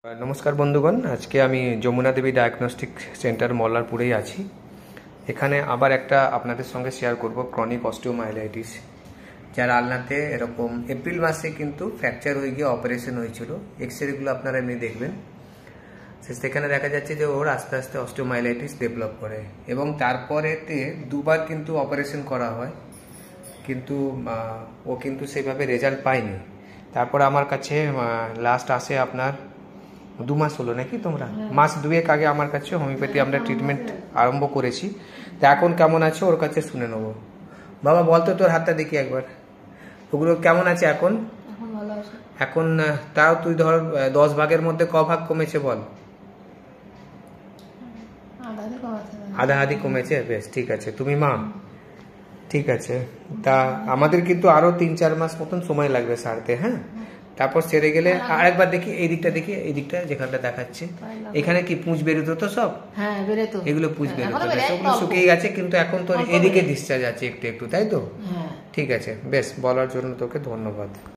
नमस्कार बंधुगण, आज के आमी যমুনা देवी डायग्नोस्टिक सेंटर मल्लारपुरेই আছি। এখানে আবার একটা আপনাদের সঙ্গে শেয়ার করব ক্রনিক অস্টিওমাইলাইটিস, যার আলনাতে এরকম এপ্রিল মাসে কিন্তু ফ্র্যাকচার হয়ে গিয়ে অপারেশন হয়েছিল। এক্সরেগুলো আপনারা এমনি দেখবেন, সেখানে দেখা যাচ্ছে যে ওর আস্তে আস্তে অস্টিওমাইলাইটিস ডেভেলপ করে এবং তারপরেতে দুবার কিন্তু অপারেশন করা হয়, কিন্তু ও কিন্তু সেভাবে রেজাল্ট পায়নি। তারপর আমার কাছে লাস্ট আসে আপনার 2 মাস হলো নাকি, তোমরা মাস 2 আগে আমার কাছে হোমিওপ্যাথি আমরা ট্রিটমেন্ট আরম্ভ করেছি। তো এখন কেমন আছে ওর কাছে শুনে নেবো। বাবা বলতো, তোর হাতটা দেখি একবার, ওগুলো কেমন আছে এখন? এখন তাও তুই ধর 10 ভাগের মধ্যে ক ভাগ কমেছে বল? আধা আধি কমেছে, বেশ ঠিক আছে। তুমি মা? ঠিক আছে। তা আমাদের কিন্তু আরো 3-4 মাস মতন সময় লাগবে সারতে, হ্যাঁ? তারপর সেরে গেলে আরেকবার দেখি এই দিকটা, দেখি এই দিকটা যেখানটা দেখাচ্ছে, এখানে কি পুঁজ বেরোতো তো সব? হ্যাঁ বেরোতো, এগুলো পুঁজ বেরোতো, ওগুলো শুকিয়ে গেছে, কিন্তু এখন তোর এদিকে ডিসচার্জ আছে একটু একটু, তাই তো? ঠিক আছে, বেশ, বলার জন্য তোকে ধন্যবাদ।